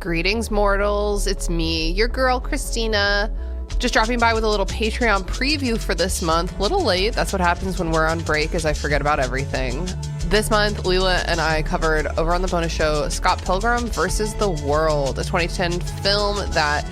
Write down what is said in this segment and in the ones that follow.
Greetings, mortals. It's me, your girl, Christina. Just dropping by with a little Patreon preview for this month. A little late. That's what happens when we're on break, is I forget about everything. This month, Lelia and I covered over on the bonus show Scott Pilgrim versus the World, a 2010 film that,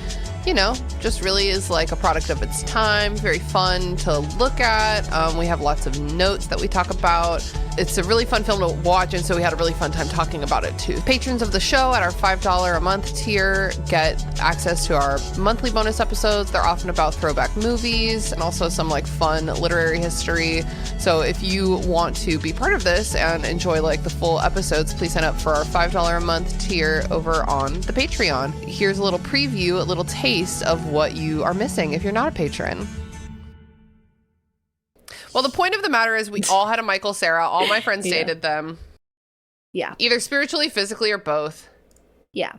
you know, just really is like a product of its time. Very fun to look at. We have lots of notes that we talk about. It's a really fun film to watch, and so we had a really fun time talking about it too. Patrons of the show at our $5 a month tier get access to our monthly bonus episodes. They're often about throwback movies and also some like fun literary history. So if you want to be part of this and enjoy like the full episodes, please sign up for our $5 a month tier over on the Patreon. Here's a little preview, a little taste of what you are missing if you're not a patron. Well, the point of the matter is we all had a Michael Cera. All my friends dated them. Yeah. Either spiritually, physically, or both. Yeah.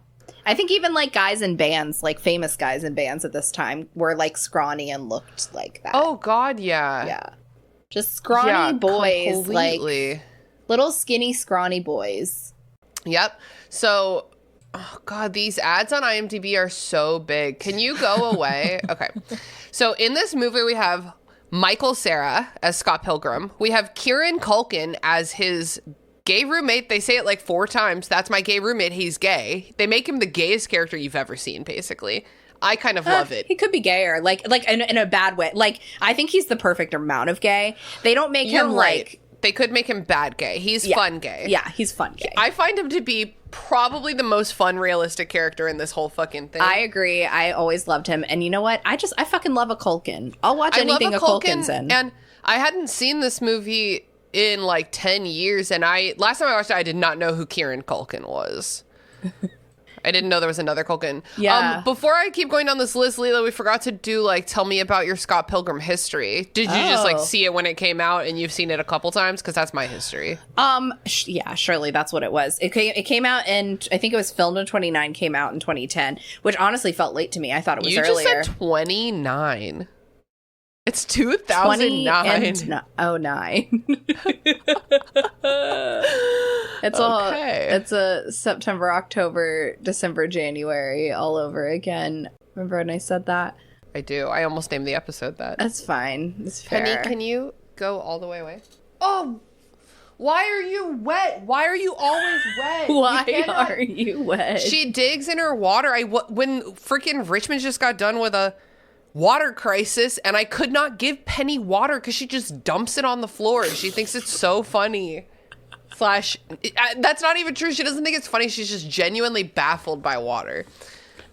I think even like guys in bands, like famous guys in bands at this time, were like scrawny and looked like that. Oh, God, yeah. Yeah. Just scrawny boys. Completely. Like little skinny, scrawny boys. Yep. So, oh, God, these ads on IMDb are so big. Can you go away? Okay. So in this movie, we have Michael Cera as Scott Pilgrim. We have Kieran Culkin as his gay roommate. They say it like 4 times. That's my gay roommate. He's gay. They make him the gayest character you've ever seen, basically. I kind of love it. He could be gayer, like in a bad way. Like, I think he's the perfect amount of gay. They don't make him like... They could make him bad gay. He's fun gay. Yeah, he's fun gay. I find him to be probably the most fun, realistic character in this whole fucking thing. I agree. I always loved him. And you know what? I fucking love a Culkin. I'll watch anything a Culkin's in. And I hadn't seen this movie in like 10 years. And last time I watched it, I did not know who Kieran Culkin was. I didn't know there was another Culkin. Yeah. Before I keep going down this list, Leela, we forgot to do like, tell me about your Scott Pilgrim history. Did you just like see it when it came out and you've seen it a couple times? Because that's my history. Yeah, surely that's what it was. It came out in, I think it was filmed in 29, came out in 2010, which honestly felt late to me. I thought it was earlier. You just said 29. It's 2009. 2009. It's a September, October, December, January all over again. Remember when I said that? I do. I almost named the episode that. That's fine. It's fair. Penny, can you go all the way away? Oh, why are you wet? Why are you always wet? Why are you wet? She digs in her water. When freaking Richmond just got done with a water crisis, and I could not give Penny water because she just dumps it on the floor. She thinks it's so funny. That's not even true. She doesn't think it's funny. She's just genuinely baffled by water.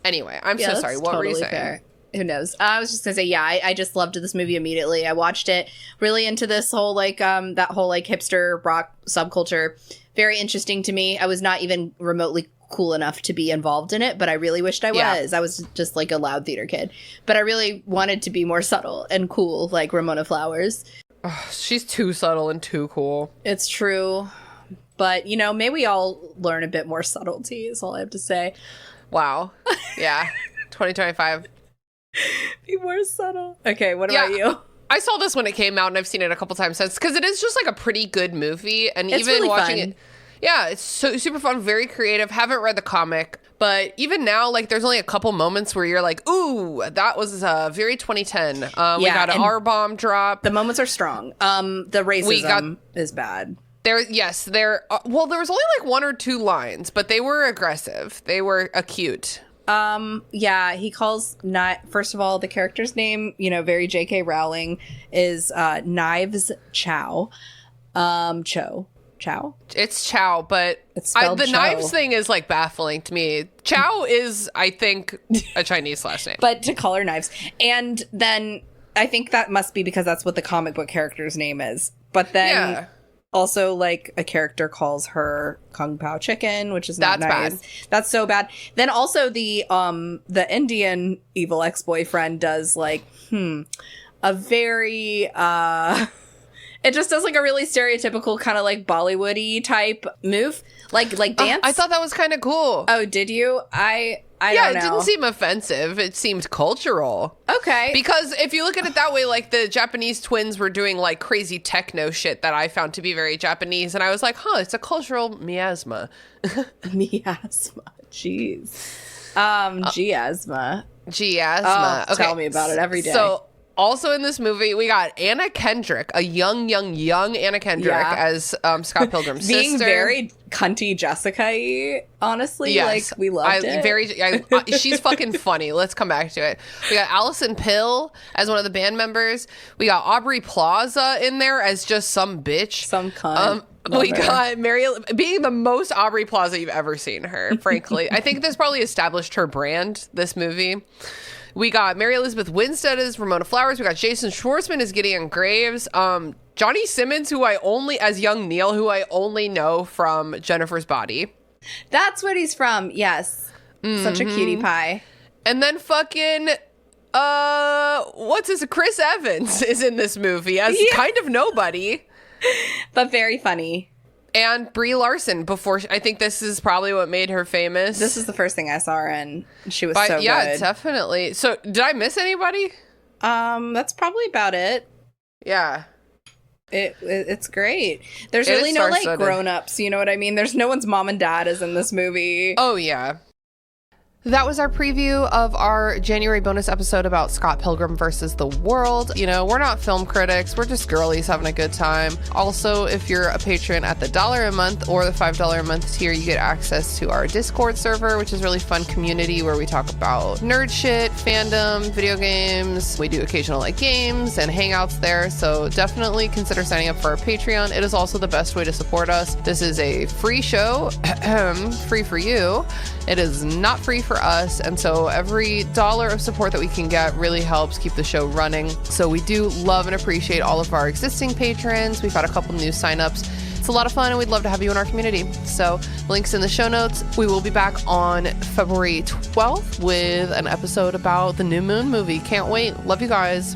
Anyway, I'm so sorry. What were you saying? Fair. Who knows? I was just gonna say, I just loved this movie immediately. I watched it really into this whole like that whole like hipster rock subculture. Very interesting to me. I was not even remotely cool enough to be involved in it, but I really wished I was. I was just like a loud theater kid, but I really wanted to be more subtle and cool, like Ramona Flowers. Oh, she's too subtle and too cool. It's true, but you know, may we all learn a bit more subtlety is all I have to say. Wow. Yeah. 2025. Be more subtle. Okay, what about you? I saw this when it came out, and I've seen it a couple times since, because it is just like a pretty good movie, and it's even really watching fun. it. Yeah, it's so super fun, very creative. Haven't read the comic, but even now, like, there's only a couple moments where you're like, ooh, that was very 2010. We got an R-bomb drop. The moments are strong. The racism is bad. There was only like 1 or 2 lines, but they were aggressive. They were acute. Yeah, he calls first of all, the character's name, you know, very J.K. Rowling, is Knives Chow. Chow? It's Chow, but it's spelled the Cho. Knives thing is like baffling to me. Chow is, I think, a Chinese last name. But to call her Knives. And then I think that must be because that's what the comic book character's name is. But then also like a character calls her Kung Pao Chicken, which is not nice. Bad. That's so bad. Then also the Indian evil ex-boyfriend does like a very it just does like a really stereotypical kind of like Bollywood-y type move, like dance. I thought that was kind of cool. Oh, did you? I I don't know. It didn't seem offensive. It seemed cultural. Okay. Because if you look at it that way, like the Japanese twins were doing like crazy techno shit that I found to be very Japanese. And I was like, it's a cultural miasma. Miasma. Jeez. Giasma. Giasma. Okay. Tell me about it every day. So also in this movie, we got Anna Kendrick, a young Anna Kendrick as Scott Pilgrim's sister. Being very cunty Jessica-y, honestly. Yes. Like, we loved it. She's fucking funny. Let's come back to it. We got Allison Pill as one of the band members. We got Aubrey Plaza in there as just some bitch. Some cunt. We got Mary being the most Aubrey Plaza you've ever seen her, frankly. I think this probably established her brand, this movie. We got Mary Elizabeth Winstead as Ramona Flowers. We got Jason Schwartzman as Gideon Graves. Johnny Simmons, as young Neil, who I only know from Jennifer's Body. That's what he's from. Yes. Mm-hmm. Such a cutie pie. And then fucking, Chris Evans is in this movie as kind of nobody. But very funny. And Brie Larson I think this is probably what made her famous. This is the first thing I saw her in. She was so good. Yeah, definitely. So did I miss anybody? That's probably about it. Yeah. It's great. There's really no like grown-ups, you know what I mean? There's no one's mom and dad is in this movie. Oh yeah. That was our preview of our January bonus episode about Scott Pilgrim versus the World. You know, we're not film critics. We're just girlies having a good time. Also, if you're a patron at the $1 a month or the $5 a month tier, you get access to our Discord server, which is a really fun community where we talk about nerd shit, fandom, video games. We do occasional like games and hangouts there. So definitely consider signing up for our Patreon. It is also the best way to support us. This is a free show, free for you. It is not free for us, and so every $1 of support that we can get really helps keep the show running. So we do love and appreciate all of our existing patrons. We've had a couple new signups. It's a lot of fun, and we'd love to have you in our community. So links in the show notes. We will be back on February 12th with an episode about the New Moon movie. Can't wait. Love you guys.